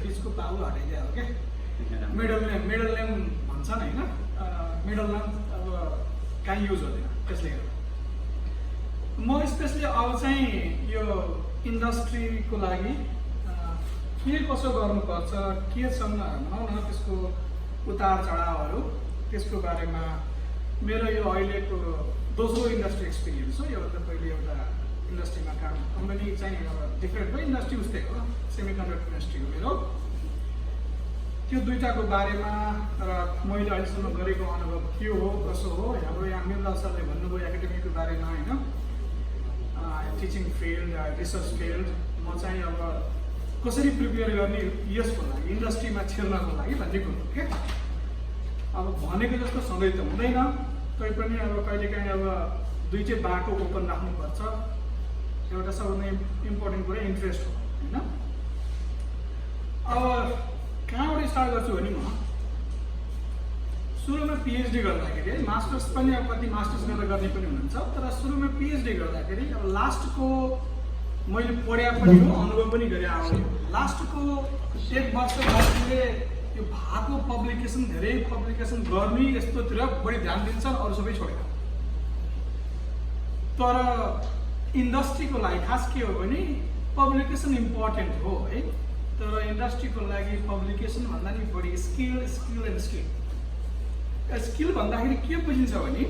बिचको पाउ हटाइदियो हो क्या मिडल नेम भन्छन् होइन मिडल नेम अब कहीँ युज हुँदैन त्यसले गर्दा म स्पेसली अब चाहिँ यो इन्डस्ट्रीको लागि के कसो गर्नुपर्छ के छन् भनौँ न त्यसको उतार चढावहरू त्यसको बारेमा मेरो यो अहिलेको दोस्रो इन्डस्ट्री एक्सपिरियन्स हो यो त पहिले एउटा इन्डस्ट्रीमा काम कम्पनी चाहिँ अब डिफ्रेन्ट हो इन्डस्ट्री उस्तै हो सेमिकन्डक्टर इन्डस्ट्री हो मेरो त्यो दुईटाको बारेमा र मैले अहिलेसम्म गरेको अनुभव के हो कसो हो हाम्रो यहाँ मिर्ला सरले भन्नुभयो एकाडेमीको बारेमा होइन टिचिङ फिल्ड रिसर्च फिल्ड म चाहिँ अब कसरी प्रिपेयर गर्ने यसको लागि इन्डस्ट्रीमा छिर्नको लागि भन्ने कुरो के अब भनेको जस्तो सधैँ त हुँदैन तैपनि अब कहिलेकाहीँ अब दुईटै बाटो ओपन राख्नुपर्छ एउटा सबभन्दा इम्पोर्टेन्ट कुरा इन्ट्रेस्ट हो होइन अब कहाँबाट स्टार्ट गर्छु भने म सुरुमा पिएचडी गर्दाखेरि है मास्टर्स पनि अब कति मास्टर्स गरेर गर्ने पनि हुनुहुन्छ तर सुरुमा पिएचडी गर्दाखेरि अब लास्टको मैले पढ्या पनि हो अनुभव पनि गरेँ आउने लास्टको 1 वर्ष बादले यो भएको पब्लिकेसन धेरै पब्लिकेसन गर्ने यस्तोतिर बढी ध्यान दिन्छन् अरू सबै छोडेर तर इन्डस्ट्रीको लागि खास के हो भने पब्लिकेसन इम्पोर्टेन्ट हो है तर इन्डस्ट्रीको लागि पब्लिकेसन भन्दा नि बढी स्किल भन्दाखेरि के बुझिन्छ भने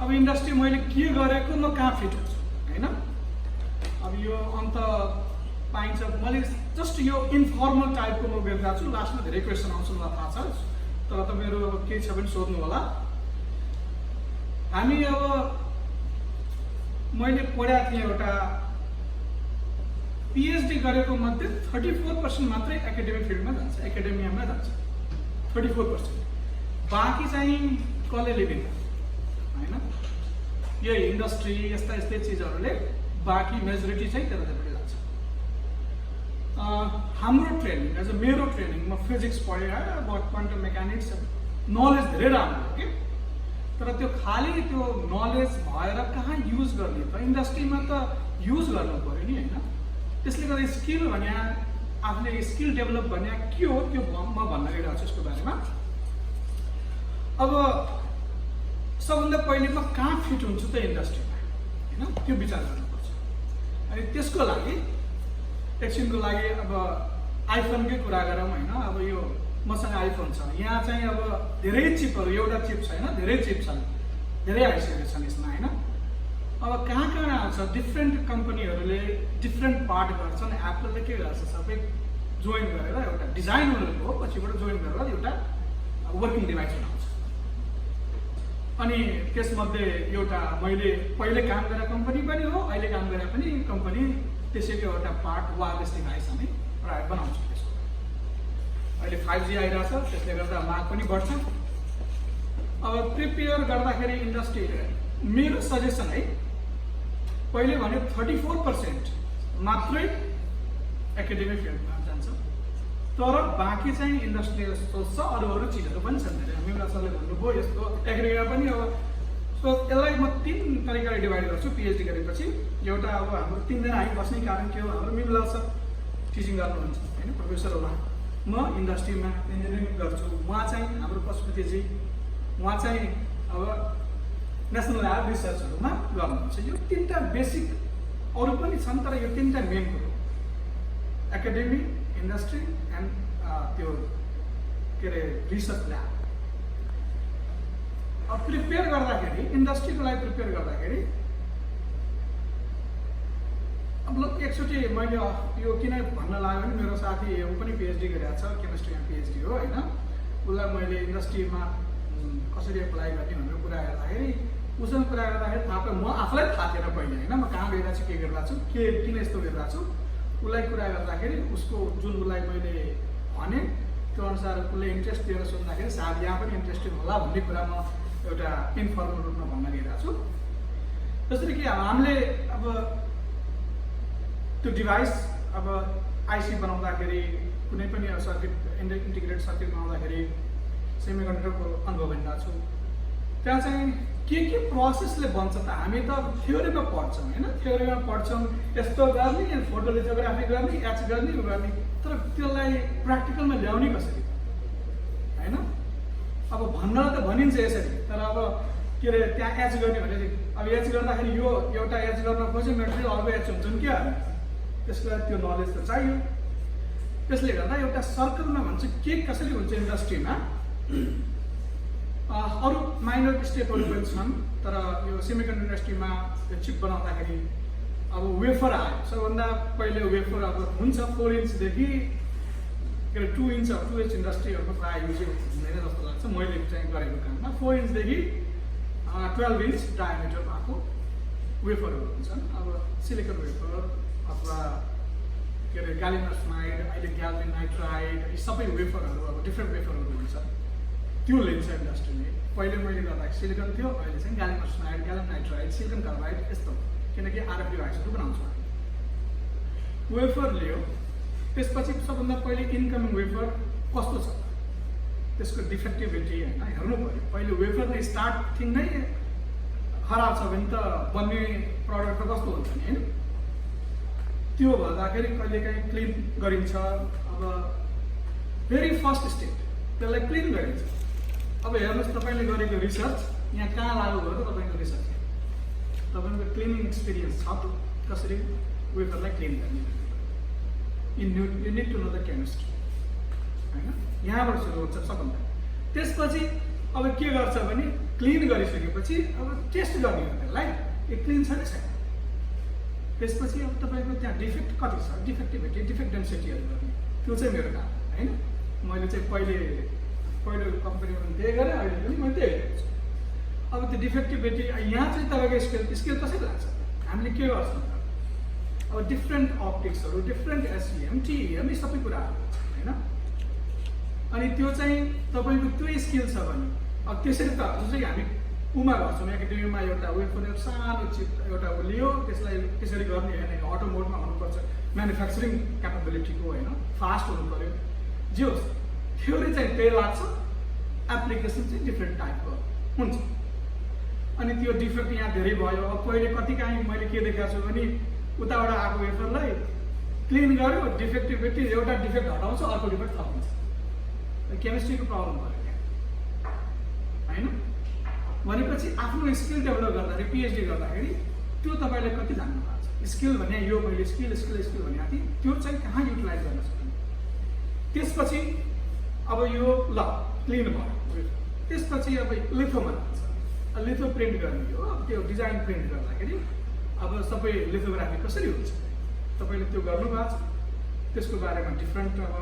अब इन्डस्ट्री मैले के गरेको म कहाँ फिट हुन्छु होइन अब यो अन्त पाइन्छ मैले जस्ट यो इन्फर्मल टाइपको म गरिरहेको छु लास्टमा धेरै क्वेसन आउँछ मलाई थाहा छ तर तपाईँहरू अब केही छ भने सोध्नु होला हामी अब मैले पढाएको थिएँ एउटा पिएचडी गरेको मध्ये 34% मात्रै एकाडेमिक फिल्डमा जान्छ एकाडेमियामा जान्छ 34% बाँकी चाहिँ कसले लिन्छ होइन यो इन्डस्ट्री यस्ता यस्तै चिजहरूले बाँकी मेजोरिटी चाहिँ त्यतापट्टि जान्छ हाम्रो ट्रेनिङ एज अ मेरो ट्रेनिङ म फिजिक्स पढेँ अबाउट क्वान्टम मेकानिक्स नलेज धेरै राम्रो हो कि तर त्यो खालि त्यो नलेज भएर कहाँ युज गर्ने त इन्डस्ट्रीमा त युज गर्नु पऱ्यो नि होइन त्यसले गर्दा स्किल भने आफूले स्किल डेभलप भने के हो त्यो म भन्न गइरहेको छु यसको बारेमा अब सबभन्दा पहिले म कहाँ फिट हुन्छु त इन्डस्ट्रीमा होइन त्यो विचार गर्नुपर्छ अनि त्यसको लागि एकछिनको लागि अब आइफोनकै कुरा गरौँ होइन अब यो मसँग आइफोन छ यहाँ चाहिँ अब धेरै चिपहरू एउटा चिप छैन धेरै चिप छन् धेरै आइसकेको छन् यसमा होइन अब कहाँ आउँछ डिफ्रेन्ट कम्पनीहरूले डिफ्रेन्ट पार्ट गर्छन् एप्पलले के गर्छ सबै जोइन गरेर एउटा डिजाइन उनीहरूको हो पछिबाट जोइन गरेर एउटा वर्किङ डिभाइस बनाउँछ अनि त्यसमध्ये एउटा मैले पहिले काम गरेको कम्पनी पनि हो अहिले काम गरे पनि कम्पनी त्यसैको एउटा पार्ट वायरलेस डिभाइस हामी बनाउँछ त्यसको अहिले 5G आइरहेछ त्यसले गर्दा माग पनि बढ्छ अब प्रिपेयर गर्दाखेरि इन्डस्ट्री मेरो सजेसन है पहिले भने 34% मात्रै एकाडेमिक फिल्डमा जान्छ तर बाँकी चाहिँ इन्डस्ट्रियल सोच छ अरू चिजहरू पनि छन् मिर्ला सरले भन्नुभयो यस्तो एग्रिकल्चर पनि अब सो यसलाई म 3 तरिकाले डिभाइड गर्छु पिएचडी गरेपछि एउटा अब हाम्रो 3 जना हामी बस्ने कारण के हो हाम्रो मिर्ला सर टिचिङ गर्नुहुन्छ होइन प्रोफेसर होला म इन्डस्ट्रीमा इन्जिनियरिङ गर्छु उहाँ चाहिँ हाम्रो पशुपतिजी उहाँ चाहिँ अब नेसनल ल्याब रिसर्चहरूमा गर्नुहुन्छ यो 3टा बेसिक अरू पनि छन् तर यो 3टा मेन कुरो एकाडेमी इन्डस्ट्री एन्ड त्यो के अरे रिसर्च ल्याब अब प्रिपेयर गर्दाखेरि इन्डस्ट्रीको लागि प्रिपेयर गर्दाखेरि अब एकचोटि मैले यो किन भन्न लाग्यो भने मेरो साथी ऊ पनि पिएचडी गरेको छ केमिस्ट्रीमा पिएचडी हो होइन उसलाई मैले इन्डस्ट्रीमा कसरी एप्लाई गर्ने भनेर कुरा गर्दाखेरि उसँग कुरा गर्दाखेरि थाहा पाएँ म आफूलाई थाहा थिएन पहिले होइन म कहाँ गइरहेको छु के गरिरहेको छु किन यस्तो गरिरहेको छु उसलाई कुरा गर्दाखेरि उसको जुन उसलाई मैले भने त्यो अनुसार उसले इन्ट्रेस्ट दिएर सोध्दाखेरि सायद यहाँ पनि इन्ट्रेस्टेड होला भन्ने कुरा म एउटा इन्फर्मल रूपमा भन्न गइरहेको छु जसरी कि हामीले अब त्यो डिभाइस अब आइसी बनाउँदाखेरि कुनै पनि सर्किट इन्टिग्रेटेड सर्किट बनाउँदाखेरि सेमिकन्डक्टरको अनुभव भनिरहेको छु त्यहाँ चाहिँ के प्रोसेसले बन्छ त हामी त थ्योरीमा पढ्छौँ होइन, थ्योरीमा पढ्छौँ यस्तो गर्ने फोटोलिथोग्राफी गर्ने एच गर्ने तर त्यसलाई प्र्याक्टिकलमा ल्याउने कसरी होइन। अब भन्नलाई त भनिन्छ यसरी, तर अब के अरे त्यहाँ एच गर्ने भने अब एच गर्दाखेरि यो एउटा एच गर्न खोज्यो मेटेरियल अर्को एच हुन्छ नि क्या, त्यसको लागि त्यो नलेज त चाहियो। त्यसले गर्दा एउटा सर्कलमा भन्छ के कसरी हुन्छ इन्डस्ट्रीमा। अरू माइनर स्टेपहरू पनि छन्, तर यो सेमिकन्डक्टर इन्डस्ट्रीमा चिप बनाउँदाखेरि अब वेफर आयो। सबभन्दा पहिले वेफर अब हुन्छ 4 इन्चदेखि के अरे 2 इन्च 2H इन्डस्ट्रीहरूको प्रायः युज हुँदैन जस्तो लाग्छ मैले चाहिँ गरेको काममा। 4 इन्चदेखि 12 इन्च डायमिटर भएको वेफरहरू हुन्छन्। अब सिलिकन वेफर अथवा के अरे ग्यालियम आर्सेनाइड, अहिले ग्यालियम नाइट्राइड, यी सबै वेफरहरू अब डिफ्रेन्ट वेफरहरू हुन्छ, त्यो लिन्छ इन्डस्ट्रीले। पहिले मैले गर्दाखेरि सिलिकन थियो, अहिले चाहिँ ग्यालियम आर्सेनाइड, ग्यालियम नाइट्राइड, सिलिकन कार्बाइड यस्तो, किनकि RF डिभाइसहरू बनाउँछौँ हामी। वेफर लियो, त्यसपछि सबभन्दा पहिले इन्कमिङ वेफर कस्तो छ त्यसको डिफेक्टिभिटी होइन हेर्नु पऱ्यो। पहिले वेफर नै स्टार्टिङ नै खराब छ भने त बन्ने प्रडक्ट त कस्तो हुन्छ नि होइन। त्यो भन्दाखेरि कहिलेकाहीँ क्लिन गरिन्छ। अब भेरी फर्स्ट स्टेप त्यसलाई क्लिन गरिन्छ। अब हेर्नुहोस् तपाईँले गरेको रिसर्च यहाँ कहाँ लागु भयो त तपाईँको रिसर्च, तपाईँको क्लिनिङ एक्सपिरियन्स छ त कसरी वेफरलाई क्लिन गर्ने। You need to know the chemistry होइन, यहाँबाट सुरु हुन्छ सबभन्दा। त्यसपछि अब के गर्छ भने क्लिन गरिसकेपछि अब टेस्ट गर्ने हो त्यसलाई, यो क्लिन छ कि छैन। त्यसपछि अब तपाईँको त्यहाँ डिफेक्ट कति छ, डिफेक्टिभिटी, डिफेक्ट डेन्सिटीहरू गर्ने, त्यो चाहिँ मेरो काम होइन। मैले चाहिँ पहिलो कम्पनीमा पनि त्यही गरेँ, अहिले पनि मैले त्यही गरेको छु। अब त्यो डिफेक्टिभिटी यहाँ चाहिँ तपाईँको स्केल कसरी लाग्छ, हामीले के गर्छौँ अब डिफ्रेन्ट अप्टिक्सहरू, डिफ्रेन्ट SEM, TEM यी सबै कुराहरू होइन। अनि त्यो चाहिँ तपाईँको त्यो स्किल छ भने अब त्यसरी त जस्तै हामी उमा गर्छौँ एकाडेमीमा एउटा वेफर सानो चिप एउटा लियो, त्यसलाई त्यसरी गर्ने होइन, अटोमोडमा हुनुपर्छ, म्यानुफ्याक्चरिङ क्यापेबिलिटीको होइन, फास्ट हुनु पऱ्यो। जे होस् थ्योरी चाहिँ त्यही लाग्छ, एप्लिकेसन चाहिँ डिफ्रेन्ट टाइपको हुन्छ। अनि त्यो डिफेक्ट यहाँ धेरै भयो। अब पहिले कति काहीँ मैले के देखाएको छु भने उताबाट आएको वेफरलाई क्लिन गर्यो, डिफेक्टिभिटी एउटा डिफेक्ट हटाउँछ अर्को डिफेक्ट थपिन्छ। केमिस्ट्रीको प्रब्लम भयो त्यहाँ होइन। भनेपछि आफ्नो स्किल डेभलप गर्दाखेरि PhD गर्दाखेरि त्यो तपाईँले कति जान्नु भएको छ। स्किल भने यो मैले स्किल भनेको थिएँ, त्यो चाहिँ कहाँ युटिलाइज गर्न सक्ने। त्यसपछि अब यो ल क्लिन भयो, त्यसपछि अब लिथोमा जान्छ, लिथो प्रिन्ट गर्ने हो। अब त्यो डिजाइन प्रिन्ट गर्दाखेरि अब सबै लिथोग्राफी कसरी हुन्छ तपाईँले त्यो गर्नुभएको छ, त्यसको बारेमा डिफ्रेन्ट अब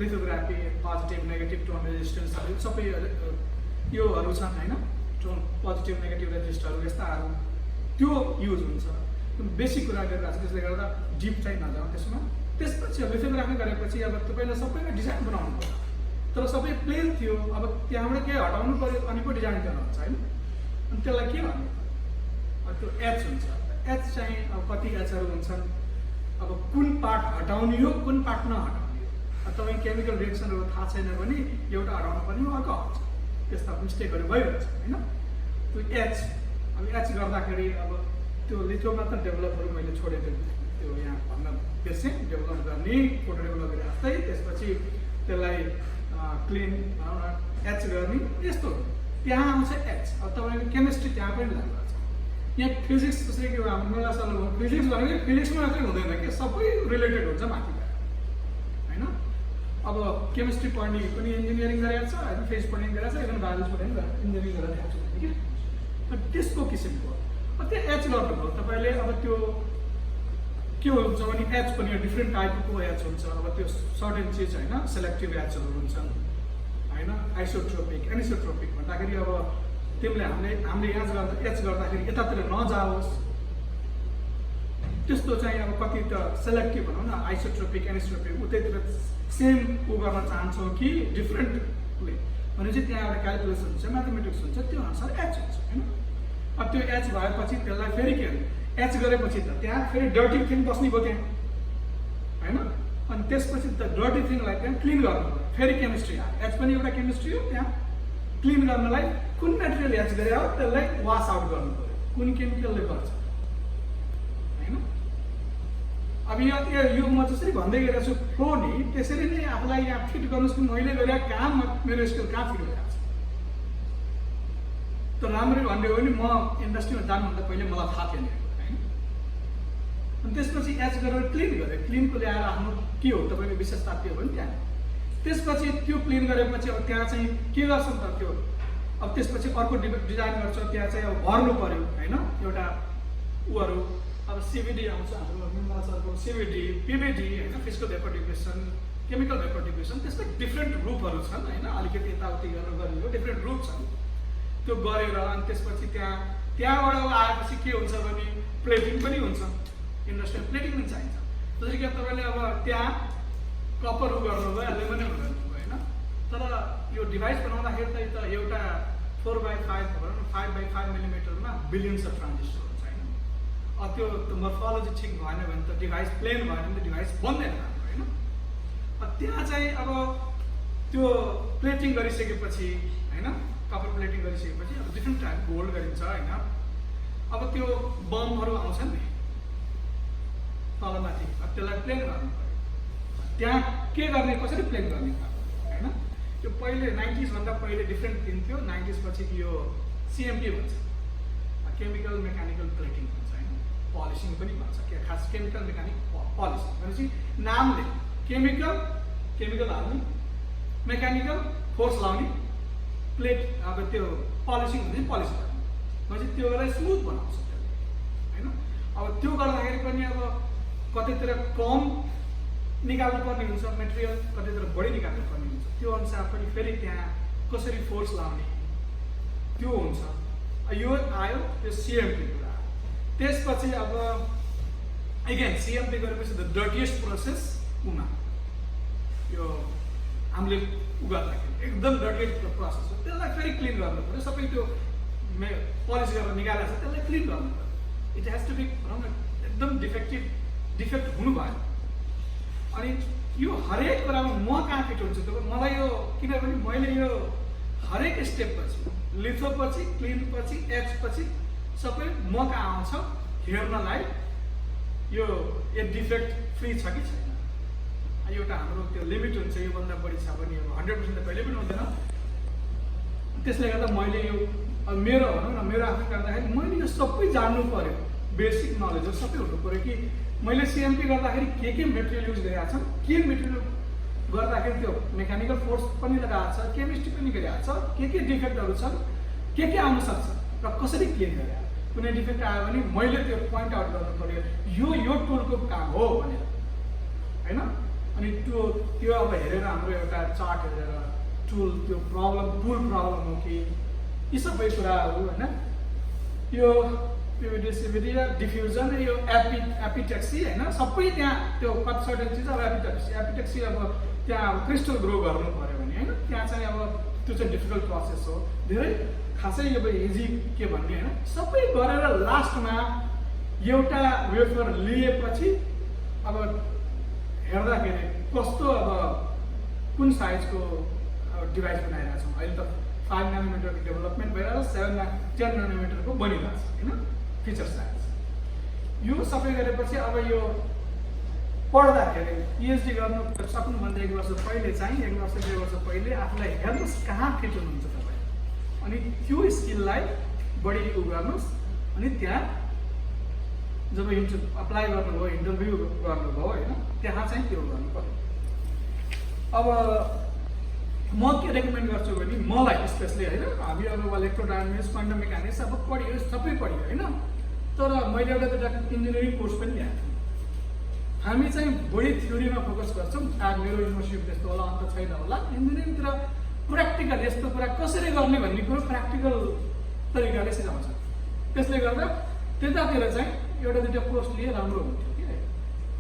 लिथोग्राफी, पोजिटिभ नेगेटिभ टोन रेजिस्टेन्सहरू सबै योहरू छन् होइन, टोन पोजिटिभ नेगेटिभ रेजिस्टरहरू यस्ताहरू त्यो युज हुन्छ। बेसिक कुरा गरिरहेको छ, त्यसले गर्दा डिप चाहिँ नजाउँ त्यसमा। त्यसपछि लिथोग्राफी गरेपछि अब तपाईँले सबैमा डिजाइन बनाउनु पर्यो, तर सबै प्लेन थियो, अब त्यहाँबाट केही हटाउनु पऱ्यो अनि पो डिजाइन गर्न हुन्छ होइन। अनि त्यसलाई के भन्ने त्यो एच हुन्छ। एच चाहिँ अब कति एचहरू हुन्छन्, अब कुन पार्ट हटाउने हो कुन पार्ट नहटाउने हो। अब तपाईँ केमिकल रिएक्सनहरू थाहा छैन भने एउटा हटाउनु पर्ने हो अर्को हट्छ, त्यस्ता मिस्टेकहरू भइरहेछ होइन। त्यो एच अब एच गर्दाखेरि अब त्यो लिथोमा त डेभलपहरू मैले छोडेको त्यो यहाँ भन्न बिर्सेँ, डेभलप गर्ने फोटो डेभलप गरे जस्तै। त्यसपछि त्यसलाई क्लिन एच गर्ने यस्तो त्यहाँ आउँछ एच। अब तपाईँको केमिस्ट्री त्यहाँ पनि लाग्छ। यहाँ फिजिक्स जस्तै कि हाम्रो मेला साल फिजिक्स भनेको फिजिक्समा मात्रै हुँदैन कि सबै रिलेटेड हुन्छ माथि होइन। अब केमिस्ट्री पढ्ने पनि इन्जिनियरिङ गरेको छ होइन, फिजिक्स पढ्ने गरेको छ, इभन बायोलोजी पनि इन्जिनियरिङ गरेर ल्याएको छु कि त्यस्तो किसिमको। त्यो एच गर्नुभयो तपाईँले। अब त्यो के हुन्छ भने एच पनि डिफ्रेन्ट टाइपको एच हुन्छ। अब त्यो सर्टेन चिज होइन, सेलेक्टिभ एचहरू हुन्छन् होइन, आइसोट्रोपिक एनिसोट्रोपिक भन्दाखेरि अब तिमीले हामीले एच गर्दाखेरि यतातिर नजाओस् त्यस्तो चाहिँ अब कति त सेलेक्टिभ भनौँ न, आइसोट्रोपिक एनिसोट्रोपिक उतैतिर सेम गर्न चाहन्छौँ कि डिफ्रेन्टले भने चाहिँ त्यहाँ एउटा क्यालकुलेसन हुन्छ, म्याथमेटिक्स हुन्छ, त्यो अनुसार एच हुन्छ होइन। अब त्यो एच भएपछि त्यसलाई फेरि के अरे एच गरेपछि त त्यहाँ फेरि डर्टी थिङ बस्ने भयो त्यहाँ होइन। अनि त्यसपछि त डर्टी थिङलाई त्यहाँ क्लिन गर्नु पऱ्यो, फेरि केमिस्ट्री आयो। एच पनि एउटा केमिस्ट्री हो त्यहाँ क्लिन गर्नलाई कुन मेटेरियल ह्याच गरे हो त्यसलाई वास आउट गर्नु पर्यो, कुन केमिकलले गर्छ हैन। अब यो म जसरी भन्दै गएको छु फ्लो नि त्यसरी नै आफूलाई यहाँ फिट गर्नुहोस् कि मैले गरेको काम मेरो स्किल कहाँ फिट भइरहेको छ। त राम्ररी भन्ने हो भने म इन्डस्ट्रीमा जानुभन्दा पहिले मलाई थाहा थिएन हैन। अनि त्यसपछि एच गरेर क्लिन गरेँ, क्लिनको ल्याएर आफ्नो के हो तपाईँको विशेषता के हो भने त्यहाँ त्यसपछि त्यो क्लिन गरेपछि अब त्यहाँ चाहिँ के गर्छ त त्यो अब त्यसपछि अर्को डिजाइन गर्छ, त्यहाँ चाहिँ अब भर्नु पर्यो हैन। एउटा उहरू अब सिबिडी आउँछ हाम्रो मिमासरको सिबिडी पिबिडी हैन, physical vapour diffusion, chemical vapour diffusion, त्यस्तै डिफ्रेन्ट ग्रुपहरू छन् हैन। अलिकति यताउति गरेर गरियो डिफ्रेन्ट ग्रुप छन्, त्यो गरेर अनि त्यसपछि त्यहाँबाट आएपछि के हुन्छ भने प्लेटिङ पनि हुन्छ, इन्डस्ट्रियल प्लेटिङ पनि चाहिन्छ। जसरी कि तपाईँले अब त्यहाँ कपर गर्नुभयो एल्युमिनियम गर्नुभयो हैन। तर यो डिभाइस बनाउँदाखेरि त एउटा 4x5 भनौँ न 5x5 मिलिमिटरमा बिलियन्स अफ ट्रान्जिस्टर हुन्छ हैन। त्यो मर्फोलोजी ठिक भएन भने त डिभाइस प्लेन भएन भने त डिभाइस बन्दैन हैन। त्यहाँ चाहिँ अब त्यो प्लेटिङ गरिसकेपछि हैन, कपर प्लेटिङ गरिसकेपछि अब डिफ्रेन्ट टाइप गोल्ड गरिन्छ हैन। अब त्यो बमहरू आउँछ नि तलमाथि, त्यसलाई प्लेन गर्नु पर्यो। त्यहाँ के गर्ने, कसरी प्लेन गर्ने हैन। त्यो पहिले 90s भन्दा पहिले डिफ्रेन्ट थिङ थियो। 90s पछि यो CMP भन्छ, केमिकल मेकानिकल प्लेटिङ भन्छ हैन, पलिसिङ पनि भन्छ। के खास केमिकल मेकानिक पलिसिङ भनेपछि नामले केमिकल हाल्ने, मेकानिकल फोर्स लाउने, प्लेट अब त्यो पलिसिङ भने पलिस गर्ने भनेपछि त्योलाई स्मुथ बनाउँछ हैन। अब त्यो गर्दाखेरि पनि अब कतैतिर कम निकाल्नु पर्ने हुन्छ मेटेरियल, कतैतिर बढी निकाल्नु पर्ने हुन्छ। त्यो अनुसार पनि फेरि त्यहाँ कसरी फोर्स लाउने त्यो हुन्छ। यो आयो त्यो CMP कुरा। त्यसपछि अब अगेन CMP गरेपछि द डर्टिएस्ट प्रोसेस उमा, यो हामीले गर्दाखेरि एकदम डर्टिएस्ट प्रोसेस हो। त्यसलाई फेरि क्लिन गर्नु पर्यो, सबै त्यो पलिस गरेर निकालेको छ त्यसलाई क्लिन गर्नु पर्यो। इट हेज टु बी भनौँ न एकदम डिफेक्ट हुनु भयो। अनि यो हरेक कुरामा म कहाँ फिट हुन्छ त मलाई यो, किनभने मैले यो हरेक स्टेपपछि लिथोपछि क्लिनपछि एचपछि सबै म कहाँ आउँछ हेर्नलाई यो डिफेक्ट फ्री छ कि छैन। एउटा हाम्रो त्यो लिमिट हुन्छ, योभन्दा बढी छ भने अब 100% त कहिले पनि हुँदैन। त्यसले गर्दा मैले यो मेरो भनौँ न मेरो आफै गर्दाखेरि मैले यो सबै जान्नु पर्यो, बेसिक नलेजहरू सबै हुनु पर्यो कि मैले CMP गर्दाखेरि के मेटेरियल युज गरेका छन्, के मेटेरियल गर्दाखेरि त्यो मेकानिकल फोर्स पनि लगाएको छ, केमिस्ट्री पनि गरिरहेको छ, के डिफेक्टहरू छन्, के आउन सक्छ र कसरी क्लिन गरे। कुनै डिफेक्ट आयो भने मैले त्यो पोइन्ट आउट गर्नु पर्यो, यो टुलको काम हो भनेर हैन। अनि त्यो अब हेरेर हाम्रो एउटा चार्ट हेरेर टुल प्रब्लम हो कि यी सबै कुराहरू हैन। यो PVD डिफ्युजन, यो एपिटेक्सी हैन, सबै त्यहाँ त्यो कति सर्टेन चिज अब एपिटेक्सी अब त्यहाँ अब क्रिस्टल ग्रो गर्नु पर्यो भने हैन, त्यहाँ चाहिँ अब त्यो चाहिँ डिफिकल्ट प्रोसेस हो, धेरै खासै अब इजी के भन्ने हैन। सबै गरेर लास्टमा एउटा वेफर लिएपछि अब हेर्दाखेरि कस्तो अब कुन साइजको डिभाइस बनाइरहेको छौँ। अहिले त 5 नैनोमिटरको डेभलपमेन्ट भइरहेको छ, 10 नैनोमिटरको बनिरहेको छ हैन फिचर साइज। यो सबै गरेपछि अब यो पढ्दाखेरि PhD गर्नु सक्नुभन्दा 1 वर्ष पहिले चाहिँ 1 वर्ष 2 वर्ष पहिले आफूलाई हेर्नुहोस् कहाँ फिट हुनुहुन्छ तपाईँ, अनि त्यो स्किललाई बढी गर्नुहोस्। अनि त्यहाँ जब अप्लाई गर्नुभयो, इन्टरभ्यू गर्नुभयो होइन, त्यहाँ चाहिँ त्यो गर्नु पर्यो। अब म के रेकमेन्ड गर्छु भने मलाई स्पेसली होइन, हामी अब इलेक्ट्रोडायनामिक्स, क्वान्टम मेकानिक्स अब पढ्यो, सबै पढ्यो होइन। तर मैले एउटा इन्जिनियरिङ कोर्स पनि ल्याएको थिएँ। हामी चाहिँ बढी थ्योरीमा फोकस गर्छौँ। मेरो युनिभर्सिटी त्यस्तो होला, अन्त छैन होला। इन्जिनियरिङतिर प्र्याक्टिकल यस्तो कुरा कसरी गर्ने भन्ने कुरो प्र्याक्टिकल तरिकाले सिकाउँछ। त्यसले गर्दा त्यतातिर चाहिँ एउटा दुईवटा कोर्स लिए राम्रो हुन्थ्यो कि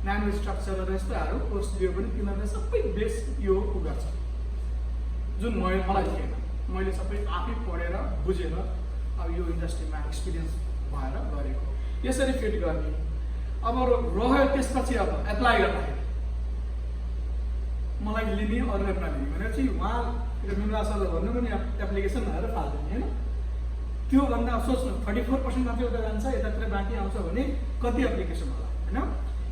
न्यानो स्ट्रक्चर यस्ताहरू कोर्स लियो भने तिनीहरूले सबै बेस यो गर्छ, जुन मलाई थिएन। मैले सबै आफै पढेर बुझेर अब यो इन्डस्ट्रीमा एक्सपिरियन्स भएर गरेको। यसरी फिट गर्ने अब रह्यो। त्यसपछि अब एप्लाई गर्दाखेरि मलाई लिने अरूलाई नलिने भनेपछि उहाँ निर्मला सरले भन्नु पनि एप्लिकेसन भएर फाल्दैन होइन। त्योभन्दा सोच्नु 34% मात्रै उता जान्छ, यतातिर बाँकी आउँछ भने कति एप्लिकेसन होला होइन।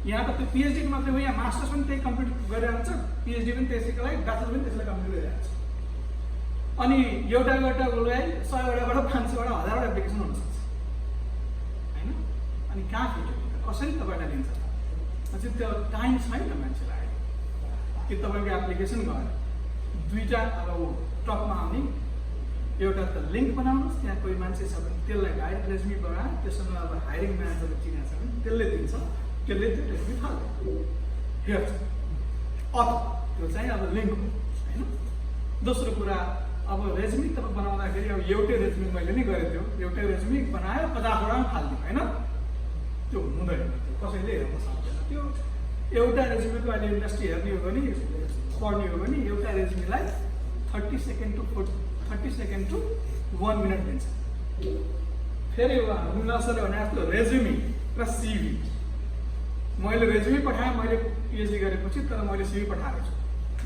यहाँ त त्यो पिएचडी मात्रै हो, यहाँ मास्टर्स पनि त्यही कम्प्लिट गरेर आउँछ, पिएचडी पनि त्यसैको लागि, ब्याचलर पनि त्यसलाई कम्प्लिट गरेर आउँछ। अनि एउटा 100वटाबाट 500वटा 1000वटा एप्लिकेसन हुनसक्छ होइन। अनि कहाँ फिट कसरी तपाईँलाई लिन्छ अझै त्यो टाइम छैन मान्छेलाई कि तपाईँको एप्लिकेसन गएर दुईवटा अब टपमा आउने एउटा त लिङ्क बनाउनुहोस्, त्यहाँ कोही मान्छे छ भने त्यसलाई डाइरेक्ट रेज्युमी बनाएर त्यसमा अब हायरिङ म्यानेजरले चिनेको छ भने त्यसले दिन्छ, त्यसले त्यो रेज्युमी फाल्छ हेर्छ, अथवा त्यो चाहिँ अब लिङ्क हो होइन। दोस्रो कुरा अब रेज्युमी तपाईँ बनाउँदाखेरि अब एउटै रेज्युमी मैले नै गरेको थियो, एउटै रेज्युमी बनायो 50वटा पनि फाल्दिउँ होइन, त्यो हुँदैन, त्यो कसैले हेर्न सक्दैन। त्यो एउटा रेज्युमीको अहिले इन्डस्ट्री हेर्ने हो भने पढ्ने हो भने एउटा रेज्युमीलाई 30 सेकेन्ड टु 1 मिनट दिन्छ। फेरि मुला सरले भने जस्तो रेज्युमी र सिभी, मैले रेज्युमी पठाएँ मैले पिएचडी गरेपछि, तर मैले सिभी पठाएको छु,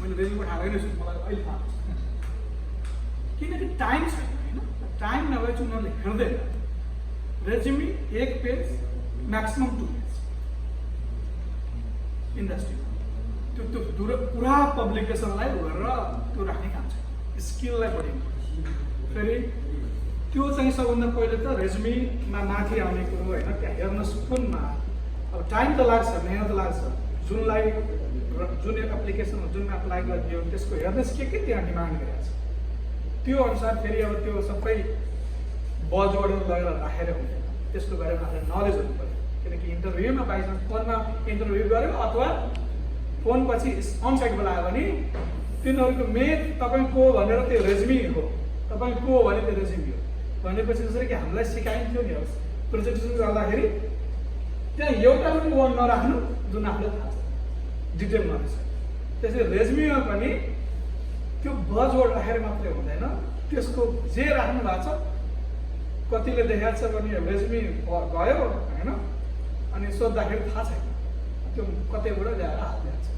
मैले रेज्युमी पठाएकै छु, मलाई अहिले थाहा छ किनकि टाइम छैन होइन। टाइम नभए चाहिँ उनीहरूले हेर्दैन। रेज्युमी 1 पेज म्याक्सिमम 2 पेज इन्डस्ट्रीमा, त्यो पुरा पब्लिकेसनलाई गरेर त्यो राख्ने काम छ, स्किललाई बढाइन्छ। फेरि त्यो चाहिँ सबभन्दा पहिले त रेज्युमीमा माथि आउने कुरो होइन, त्यहाँ हेर्नुहोस् कुनमा अब टाइम त लाग्छ, मेहनत लाग्छ, जुन एप्लिकेसन जुनमा एप्लाई गरिदियो त्यसको हेर्नुहोस् के त्यहाँ डिमान्ड गरिरहेको छ, त्यो अनुसार फेरि अब त्यो सबै बजवर्डहरू लगेर राखेर हुँदैन, त्यसको बारेमा आफूलाई नलेज हुनु पऱ्यो। किनकि इन्टरभ्यूमा बाइचान्स फोनमा इन्टरभ्यू गर्यो अथवा फोन पछि अनसाइट बोलायो भने तिनीहरूको मेन तपाईँ को भनेर त्यो रेज्युमी हो, तपाईँ को भने त्यो रेज्युमी हो भनेपछि जसरी कि हामीलाई सिकाइन्थ्यो नि प्रेजेन्टेसन गर्दाखेरि त्यहाँ एउटा पनि वर्ड नराख्नु जुन आफूलाई थाहा छ, डिटेल नलेज। त्यसरी रेज्युमीमा पनि त्यो बजवर्ड राखेर मात्रै हुँदैन, त्यसको जे राख्नु भएको छ, कतिले देखाएको छ भने रेज्युमी गयो होइन, अनि सोद्धाखेरि थाहा छैन, त्यो कतैबाट ल्याएर हालिदिएको छ,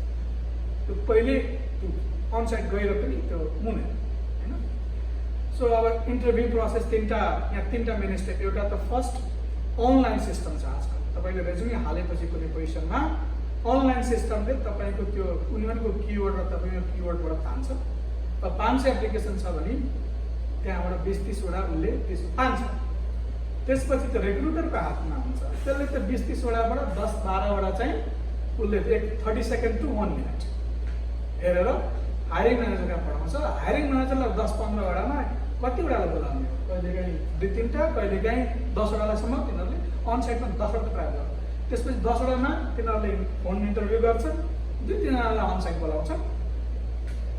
त्यो पहिले अनसाइट गएर पनि त्यो हुँदैन होइन। सो अब इन्टरभ्यू प्रोसेस यहाँ तिनवटा मेन स्टेप। एउटा त फर्स्ट अनलाइन सिस्टम छ आजकल, तपाईँले रेज्युमी हालेपछि कुनै पोजिसनमा अनलाइन सिस्टमले तपाईँको त्यो उनीहरूको किवर्ड र तपाईँको किवर्डबाट तान्छ। 500 एप्लिकेसन छ भने त्यहाँबाट 20-30वटा उसले तान्छ, त्यसपछि त रेक्रुटरको हातमा हुन्छ, त्यसले त 20-30वटाबाट 10-12वटा चाहिँ उसले 30 सेकेन्ड टु 1 मिनट हेरेर हायरिङ म्यानेजरलाई पठाउँछ। हायरिङ म्यानेजरलाई 10-15वटामा कतिवटालाई बोलाउने हो, कहिलेकाहीँ 2-3टा, कहिलेकाहीँ 10वटासम्म तिनीहरूले अनसाइटमा 10वटा ट्राई गर्छ। त्यसपछि 10वटामा तिनीहरूले फोन इन्टरभ्यू गर्छन्, 2-3जनालाई अनसाइट बोलाउँछ,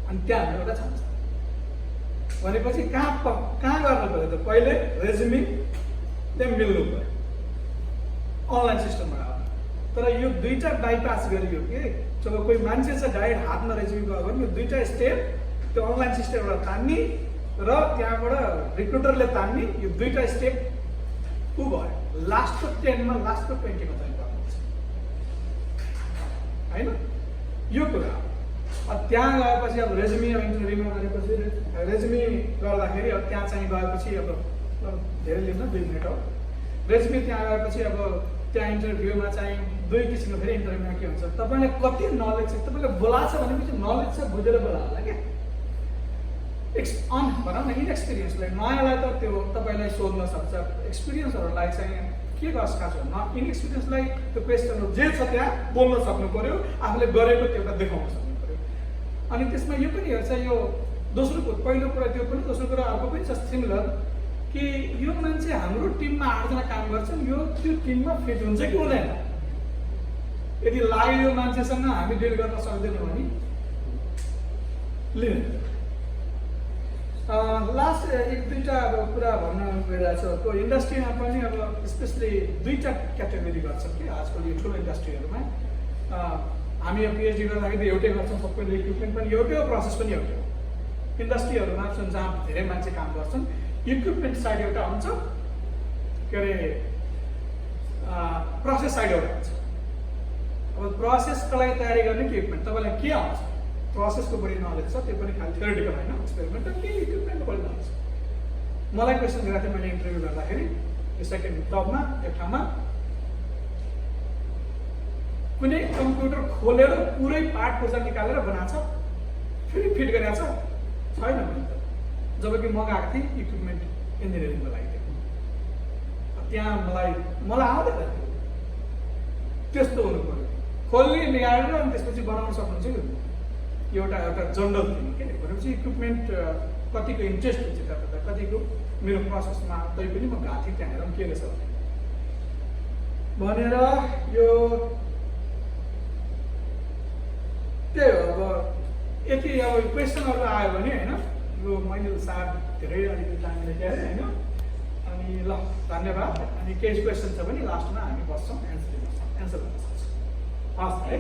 अनि त्यहाँ एउटा छान्छ। भनेपछि कहाँ गर्नु पऱ्यो त, पहिले रेज्युमी त्यहाँ मिल्नु पऱ्यो अनलाइन सिस्टमबाट। तर यो दुईवटा बाइपास गरियो कि जब कोही मान्छे छ डाइरेक्ट हातमा रेज्युमी गयो भने यो दुईवटा स्टेप त्यो अनलाइन सिस्टमबाट तान्ने र त्यहाँबाट रिक्रुटरले तान्ने, यो दुईवटा स्टेप ऊ भयो लास्टको 10मा लास्टको 20मा चाहिँ गर्नुहुन्छ होइन। यो कुरा त्यहाँ गएपछि अब रेज्युमी इन्टरभ्यूमा गरेपछि रेज्युमी गर्दाखेरि अब त्यहाँ चाहिँ गएपछि अब धेरै लिन्न 2 मिनट हो। रेज्युमी त्यहाँ गएपछि अब त्यहाँ इन्टरभ्यूमा चाहिँ 2 किसिमको फेरि इन्टरभ्यूमा के हुन्छ, तपाईँलाई कति नलेज छ, तपाईँले बोलाएको छ भनेपछि नलेज छ बुझेर बोला होला क्या। भनौँ न इनएक्सपिरियन्सलाई नयाँलाई त त्यो तपाईँलाई सोध्न सक्छ, एक्सपिरियन्सहरूलाई चाहिँ के गर्छ छ इनएक्सपिरियन्सलाई त्यो क्वेसनहरू जे छ त्यहाँ बोल्न सक्नु पऱ्यो, आफूले गरेको त्यो एउटा देखाउन सक्नु पऱ्यो। अनि त्यसमा यो पनि हेर्छ, यो दोस्रो पहिलो कुरा त्यो पनि, दोस्रो कुरा अर्को पनि छ सिमिलर कि यो मान्छे हाम्रो टिममा 8 जना काम गर्छन्, यो त्यो टिममा फिट हुन्छ कि हुँदैन। यदि लाग्यो यो मान्छेसँग हामी डिल गर्न सक्दैनौँ भने लिनु। लास्ट 1-2टा अब कुरा भन्न गइरहेको छ, त्यो इन्डस्ट्रीमा पनि अब स्पेसली 2टा क्याटेगोरी गर्छ कि आजकल यो ठुलो इन्डस्ट्रीहरूमा। हामी यो पिएचडी गर्दाखेरि एउटै गर्छौँ, सबैले इक्विपमेन्ट पनि एउटै हो, प्रोसेस पनि एउटै हो। इन्डस्ट्रीहरूमा छन् जहाँ धेरै मान्छे काम गर्छन्, इक्विपमेन्ट साइड एउटा हुन्छ, के अरे प्रोसेस साइड एउटा हुन्छ। अब प्रोसेसको लागि तयारी गर्ने इक्विपमेन्ट तपाईँलाई के आउँछ, प्रोसेसको बढी नलेज छ, त्यो पनि खालि थ्योरिटिकल होइन, एक्सपेरिमेन्टल कि इक्विपमेन्टको बढी नलेज छ। मलाई क्वेसन गरेको थियो मैले इन्टरभ्यू गर्दाखेरि यो सेकेन्ड टपमा एक ठाउँमा कुनै कम्प्युटर खोलेर पुरै पार्ट पुर्जा निकालेर बनाएको छ, फेरि फिट गरेको छैन भने त, जबकि म गएको थिएँ इक्विपमेन्ट इन्जिनियरिङको लागि। त्यहाँ मलाई आउँदैन त्यस्तो हुनु पर्यो, खोल्ने निकालेर अनि त्यसपछि बनाउन सक्नुहुन्छ कि एउटा जनरल थिङ के भनेपछि इक्विपमेन्ट कतिको इन्ट्रेस्ट हुन्छ त्यहाँ, कतिको मेरो प्रोसेसमा तै पनि म गएको थिएँ त्यहाँनिर के रहेछ भनेर। यो त्यही हो, अब यति अब क्वेसनहरू आयो भने होइन, यो मैले सायद धेरै अलिकति टाइम लेखेँ होइन। अनि ल धन्यवाद। अनि केही क्वेसन छ भने लास्टमा हामी बस्छौँ, एन्सर गर्न सक्छौँ। हस् है।